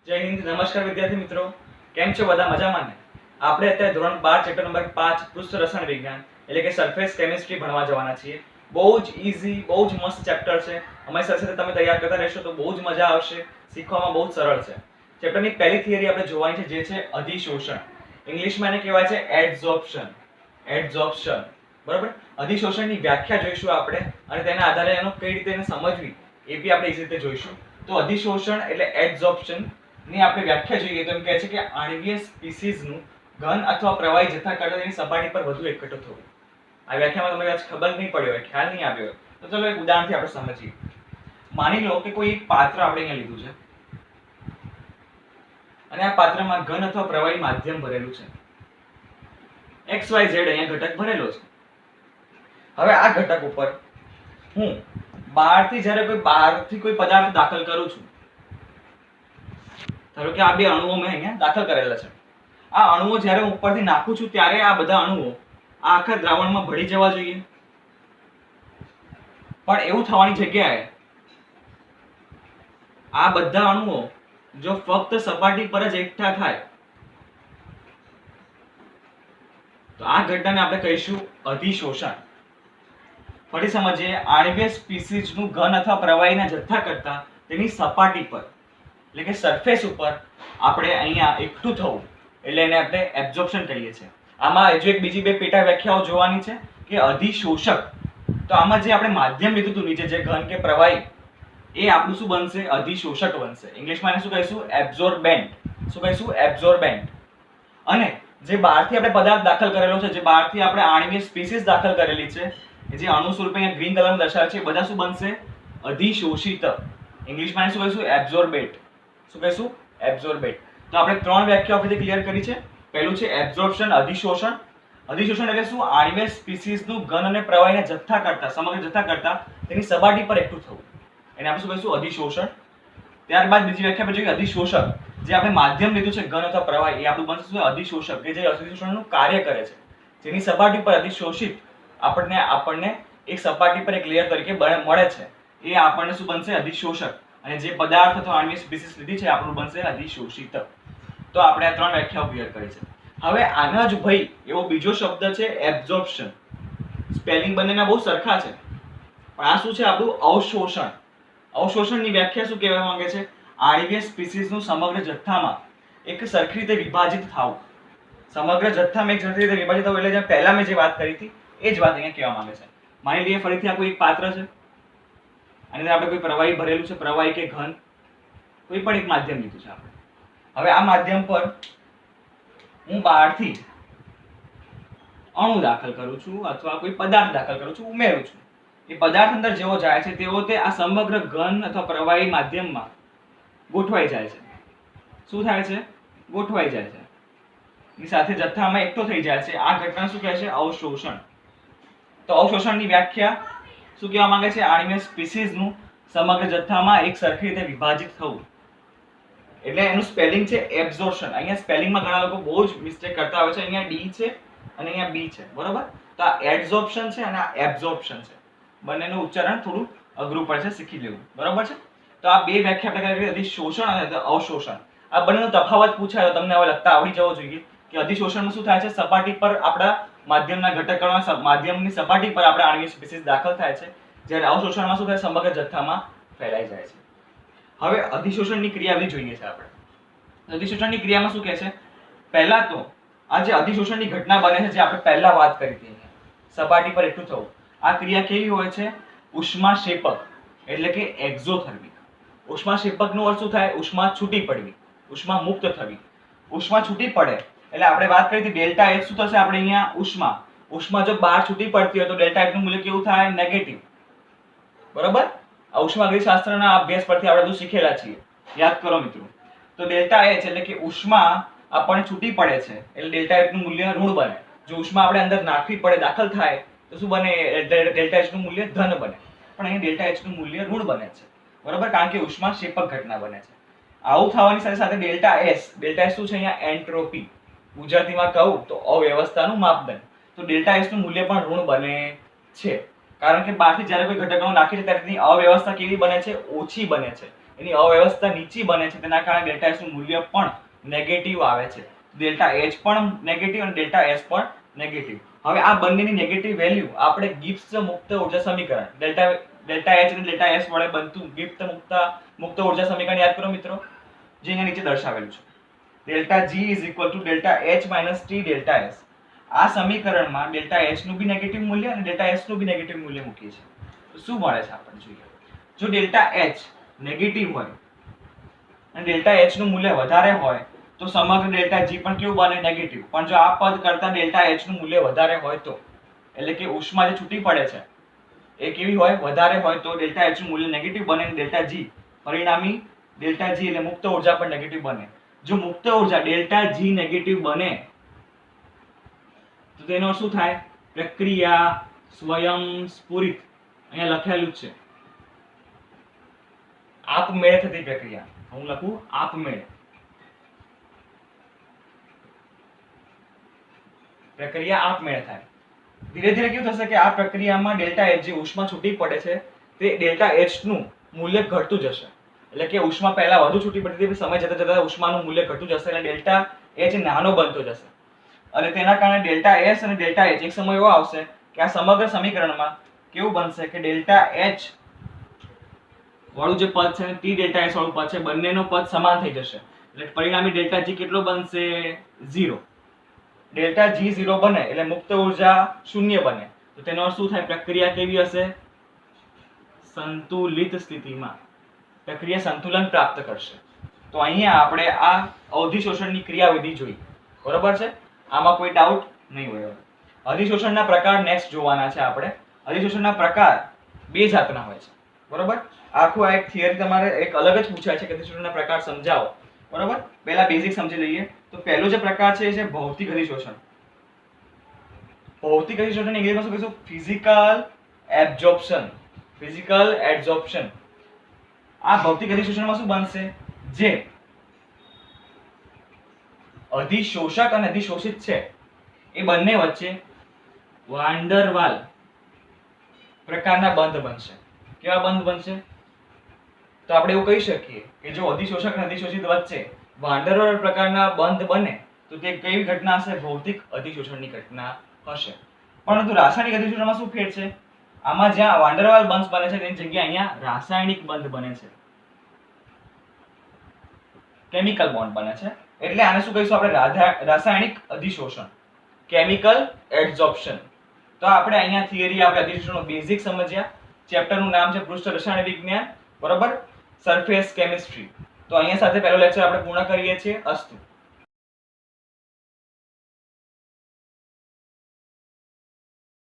જય હિન્દ, નમસ્કાર વિદ્યાર્થી મિત્રો, કેમ છો બધા? મજામાં ને? આપણે અત્યારે ધોરણ 12 ચેપ્ટર નંબર 5 પૃષ્ઠ રસાયણ વિજ્ઞાન એટલે કે સરફેસ કેમિસ્ટ્રી ભણવા જવાના છીએ. બહુ જ ઈઝી, બહુ જ મસ્ત ચેપ્ટર છે. અમારી સાથે તમે તૈયાર કરતા રહેશો તો બહુ જ મજા આવશે. શીખવામાં બહુ જ સરળ છે. ચેપ્ટરની પહેલી થિયરી આપણે જોવાની છે, જે છે અધિશોષણ. ઇંગ્લિશમાં એને કહેવાય છે એડઝોર્પ્શન. એડઝોર્પ્શન, બરાબર. અધિશોષણની વ્યાખ્યા જોઈશું આપણે, અને તેના આધારે એનો કઈ રીતે એને સમજવી એ બી આપણે એ રીતે જોઈશું. તો અધિશોષણ એટલે એડઝોર્પ્શન ની આપણે વ્યાખ્યા જોઈએ તો એમ કહે છે કે આણ્વીય સ્પીસીઝનું ઘન અથવા પ્રવાહી જથ્થા કરતાં તેની સપાટી પર વધુ એકઠું થવું. આ વ્યાખ્યામાં તમને કદાચ ખબર નહીં પડી હોય, ખ્યાલ નહીં આવ્યો હોય, તો ચલો એક ઉદાહરણથી આપણે સમજીએ. માની લો કે કોઈ એક પાત્ર આપણે અહીંયા લીધું છે, અને આ પાત્રમાં ઘન અથવા પ્રવાહી માધ્યમ ભરેલું છે. XYZ અહીંયા ઘટક ભરેલો છે. હવે આ ઘટક ઉપર હું બહારથી કોઈ પદાર્થ દાખલ કરું છું. ધારો કે આ બે અણુઓ મેં અહીંયા દાખલ કરેલા છે. આ અણુઓ જ્યારે હું ઉપરથી નાખું છું ત્યારે આ બધા અણુઓ આ આખા દ્રાવણમાં ભળી જવા જોઈએ. પણ એવું થવાની જગ્યાએ આ બધા અણુઓ જો ફક્ત સપાટી પર જ એકઠા થાય તો આ ઘટનાને આપણે કહીશું અધિશોષણ. ફરી સમજીએ. આણ્વીય સ્પીસીઝનું ઘન અથવા પ્રવાહીના જથ્થા કરતા તેની સપાટી પર એટલે કે સરફેસ ઉપર આપણે અહીંયા એકઠું થવું એટલે એને આપણે એબ્ઝોર્પ્શન કહીએ છીએ. આમાં હજુ એક બીજી બે પેટા વ્યાખ્યાઓ જોવાની છે કે અધિશોષક. તો આમાં જે આપણે માધ્યમ લીધું હતું નીચે, જે ઘન કે પ્રવાહી, એ આપણું શું બનશે? અધિશોષક બનશે. ઇંગ્લિશમાં એને શું કહીશું? એબ્ઝોર્બેન્ટ. શું કહીશું? એબ્ઝોર્બેન્ટ. અને જે બહારથી આપણે પદાર્થ દાખલ કરેલો છે, જે બહારથી આપણે આણ્વીય સ્પીસીઝ દાખલ કરેલી છે, જે અણુ સ્વરૂપે અહીંયા ગ્રીન કલરમાં દર્શાવે છે, બધા શું બનશે? અધિશોષિત. ઇંગ્લિશમાં શું કહીશું? એબ્ઝોર્બેટ. શું કહીશું? એબ્ઝોર્બેટ. તો આપણે ત્રણ વ્યાખ્યાઓ ફરીથી ક્લિયર કરી છે. પહેલું છે એબ્ઝોર્પ્શન, અધિશોષણ. અધિશોષણ એટલે શું? આણ્વીય સ્પીસીઝનું ઘન અને પ્રવાહીના જથ્થા કરતા, સમગ્ર જથ્થા કરતા તેની સપાટી પર એકઠું થવું, એને આપણે શું કહીશું? અધિશોષણ. ત્યારબાદ બીજી વ્યાખ્યા પર જોઈએ અધિશોષક. જે આપણે માધ્યમ લીધું છે ઘન અથવા પ્રવાહી, એ આપણું બનશે અધિશોષક, કે જે અધિશોષણનું કાર્ય કરે છે. જેની સપાટી પર અધિશોષિત આપણને એક સપાટી પર એક લેયર તરીકે મળે છે, એ આપણને શું બનશે? અધિશોષક. અને જે પદાર્થ અથવા આણ્વીય સ્પીસીઝ લીધી છે આપણું બનશે અધિશોષિત. તો આપણે આ ત્રણ વ્યાખ્યાઓ ક્લિયર કરી છે. હવે આના જ ભાઈ એવો બીજો શબ્દ છે એબ્ઝોર્પ્શન. સ્પેલિંગ બંનેના બહુ સરખા છે, પણ આ શું છે? આપણું અવશોષણ. અવશોષણની વ્યાખ્યા શું કહેવા માંગે છે? આણ્વીય સ્પીસીઝનું સમગ્ર જથ્થામાં એક સરખી રીતે વિભાજિત થવું. સમગ્ર જથ્થામાં એક સરખી રીતે વિભાજિત થવું એટલે જે પહેલા મેં જે વાત કરી હતી એ જ વાત અહીંયા કહેવા માંગે છે. માની લઈએ ફરીથી આ કોઈ એક પાત્ર છે, અને અંદર આપણે કોઈ પ્રવાહી ભરેલું છે, પ્રવાહી કે ઘન, કોઈ પણ એક માધ્યમ લીધું છે આપણે. હવે આ માધ્યમ પર હું બહારથી અણુ દાખલ કરું છું અથવા કોઈ પદાર્થ દાખલ કરું છું, ઉમેરું છું. એ પદાર્થ અંદર જેવો જાય છે તેવો તે આ સમગ્ર ઘન અથવા પ્રવાહી માધ્યમમાં ગોઠવાઈ જાય છે. શું થાય છે? ગોઠવાઈ જાય છે. એની સાથે જથ્થામાં એકઠો થઈ જાય છે. આ ઘટના શું કહે છે? અવશોષણ. તો અવશોષણની વ્યાખ્યા શું કહેવા માંગે છે? આણ્વીય સ્પીસીઝનું સમગ્ર જથ્થામાં એક સરખી રીતે વિભાજિત થવું. એટલે એનું સ્પેલિંગ છે એબ્ઝોર્પ્શન. અહીંયા સ્પેલિંગમાં ઘણા લોકો બહુ જ મિસ્ટેક કરતા હોય છે. અહીંયા ડી છે અને અહીંયા બી છે, બરોબર. તો આ એડઝોર્પ્શન છે અને આ એબ્ઝોર્પ્શન છે. બંનેનું ઉચ્ચારણ થોડું અઘરું પડશે, શીખી લેવું, બરોબર છે. તો આ બે વ્યાખ્યા આપણે કરી, અધિશોષણ અને અવશોષણ. આ બંનેનો તફાવત પૂછાય તો તમને હવે લખતા આવડી જવો જોઈએ કે અધિશોષણમાં શું થાય છે? સપાટી પર આપણા માધ્યમના ઘટકોના માધ્યમની સપાટી પર આપણે આણ્વીય સ્પીસીઝ દાખલ થાય છે, જ્યારે અવશોષણમાં શું થાય? સમગ્ર જથ્થામાં ફેલાઈ જાય છે. હવે અધિશોષણની ક્રિયા બી જોઈએ છે આપણે. અધિશોષણની ક્રિયામાં શું કહે છે? પહેલા તો આ જે અધિશોષણની ઘટના બને છે, જે આપણે પહેલા વાત કરી હતી, સપાટી પર એકઠું થવું, આ ક્રિયા કેવી હોય છે? ઉષ્માક્ષેપક એટલે કે એક્ઝોથર્મિક. ઉષ્માક્ષેપકનો અર્થ શું થાય? ઉષ્મા છૂટી પડવી, ઉષ્મા મુક્ત થવી. ઉષ્મા છૂટી પડે એટલે આપણે વાત કરી હતી ડેલ્ટા એચ શું થશે? આપણે અહીંયા ઉષ્મા જો બહાર છૂટી પડતી હોય તો ડેલ્ટા એચ નું મૂલ્ય કેવું થાય? નેગેટિવ, બરોબર. આ ઉષ્માગતિશાસ્ત્રના અભ્યાસ પરથી આપણે બધું શીખેલા છીએ, યાદ કરો મિત્રો. તો ડેલ્ટા એચ એટલે કે ઉષ્મા આપણને છૂટી પડે છે એટલે ડેલ્ટા એચ નું મૂલ્ય ઋણ બને. જો ઉષ્મા આપણે અંદર નાખવી પડે, દાખલ થાય તો શું બને? ડેલ્ટા એચ નું મૂલ્ય ધન બને. પણ અહીં ડેલ્ટા એચ નું મૂલ્ય ઋણ બને છે, બરોબર, કારણ કે ઉષ્માક્ષેપક ઘટના બને છે. આવું થવાની સાથે સાથે ડેલ્ટા એસ શું છે? અહીંયા એન્ટ્રોપી. ગુજરાતીમાં કહું તો અવ્યવસ્થાનું માપદંડ. તો ડેલ્ટા એસ નું મૂલ્ય પણ ઋણ બને છે, કારણ કે બહારથી જ્યારે કોઈ ઘટક નાખી છે ત્યારે તેની અવ્યવસ્થા કેવી બને છે? ઓછી બને છે. એની અવ્યવસ્થા નીચી બને છે, તેના કારણે ડેલ્ટા એસ નું મૂલ્ય પણ નેગેટિવ આવે છે. ડેલ્ટા એચ પણ નેગેટિવ અને ડેલ્ટા એસ પણ નેગેટિવ. હવે આ બંનેની નેગેટિવ વેલ્યુ આપણે ગિબ્સ મુક્ત ઊર્જા સમીકરણ ડેલ્ટા એચ અને ડેલ્ટા એસ વડે બનતું ગિબ્સ મુક્ત ઊર્જા સમીકરણ યાદ કરો મિત્રો, જે અહીંયા નીચે દર્શાવેલું છે. Delta G is equal to delta H minus T delta S. આ સમીકરણમાં ડેલ્ટા એચ નું બી નેગેટિવ મૂલ્ય અને ડેલ્ટા એસ નું બી નેગેટિવ મૂલ્ય મૂકીએ છીએ. તો શું મળે છે આપણે જોઈએ. જો ડેલ્ટા એચ નેગેટિવ હોય અને ડેલ્ટા એચ નું મૂલ્ય વધારે હોય તો સમગ્ર ડેલ્ટા જી પણ કેવું બને? નેગેટિવ. પણ જો આ પદ કરતા ડેલ્ટા એચ નું મૂલ્ય વધારે હોય તો, એટલે કે ઉષ્મા જે છૂટી પડે છે એ કેવી હોય? વધારે હોય તો ડેલ્ટા એચ નું મૂલ્ય નેગેટિવ બને અને ડેલ્ટા જી પરિણામી ડેલ્ટા જી એટલે મુક્ત ઊર્જા પણ નેગેટિવ બને. જો મુક્ત ઊર્જા ડેલ્ટા જી નેગેટિવ બને તો તેનો શું થાય? પ્રક્રિયા સ્વયંસ્ફુરિત. અહીંયા લખેલું જ છે, આપમેળે થતી પ્રક્રિયા. હું લખું આપમેળે. પ્રક્રિયા આપમેળે થાય. ધીરે ધીરે કેવું થશે કે આ પ્રક્રિયામાં ડેલ્ટા એચ જે ઉષ્મા છૂટી પડે છે તે ડેલ્ટા એચ નું મૂલ્ય ઘટતું જશે. એટલે કે ઉષ્મા પહેલા વધુ છૂટી પડતી હતી, સમય જતા જતા ઉષ્માનું મૂલ્ય ઘટતું જશે અને ડેલ્ટા એચ નાનો બનતો જશે. અને તેના કારણે ડેલ્ટા એસ અને ડેલ્ટા એચ એક સમય એવો આવશે કે આ સમગ્ર સમીકરણમાં કેવું બનશે કે ડેલ્ટા એચ વાળું જે પદ છે ને ટી ડેલ્ટા એસ વાળું પદ છે, બંનેનો પદ સમાન થઈ જશે. એટલે પરિણામી ડેલ્ટા જી કેટલો બનશે? 0. ડેલ્ટા જી 0 બને એટલે મુક્ત ઊર્જા 0 બને. તો તેનો અર્થ શું થાય? પ્રક્રિયા કેવી હશે? સંતુલિત સ્થિતિમાં. પ્રક્રિયા સંતુલન પ્રાપ્ત કરશે. તો અહીંયા આપણે આ અધિશોષણની ક્રિયાવિધિ જોઈ. બરોબર છે? આમાં કોઈ ડાઉટ નહીં હોય. અધિશોષણના પ્રકાર નેક્સ્ટ જોવાના છે આપણે. અધિશોષણના પ્રકાર બે જાતના હોય છે. બરોબર? આખું આ એક થિયરી તમારે એક અલગ જ પૂછાય છે કે અધિશોષણના પ્રકાર સમજાવો. બરોબર? પહેલા બેઝિક સમજી લઈએ. તો પહેલો જે પ્રકાર છે એ છે ભૌતિક અધિશોષણ. ભૌતિક અધિશોષણ ઇંગ્લિશમાં શું કહીશું? Physical absorption. Physical absorption. આ ભૌતિક અધિશોષણમાં શું બનશે? જે અધિશોષક અને અધિશોષિત છે એ બંને વચ્ચે વાન ડર વાલ પ્રકારના બંધ બનશે. કેવા બંધ બનશે? તો આપણે એવું કહી શકીએ કે જો અધિશોષક અને અધિશોષિત વચ્ચે વાન ડર વાલ પ્રકારના બંધ બને તો તે કેવી ઘટના હશે? ભૌતિક અધિશોષણની ઘટના હશે. પરંતુ રાસાયણિક અધિશોષણમાં શું ફેર છે? આમાં જ્યાં વાન ડર વાલ બંધ બને છે તેની જગ્યાએ અહીંયા રાસાયણિક બંધ બને છે, કેમિકલ બોન્ડ બને છે. એટલે આને શું કહીશું આપણે? રાસાયણિક અધિશોષણ, કેમિકલ એબ્ઝોર્પ્શન. તો આપણે અહીંયા થિયરી આપણે અધિશોષણનો બેઝિક સમજ્યા. ચેપ્ટરનું નામ છે પૃષ્ઠ રસાયણ વિજ્ઞાન. બરોબર? Surface chemistry. તો અહીંયા સાથે પહેલો લેક્ચર આપણે પૂર્ણ કરીએ છીએ. અસ્તુ.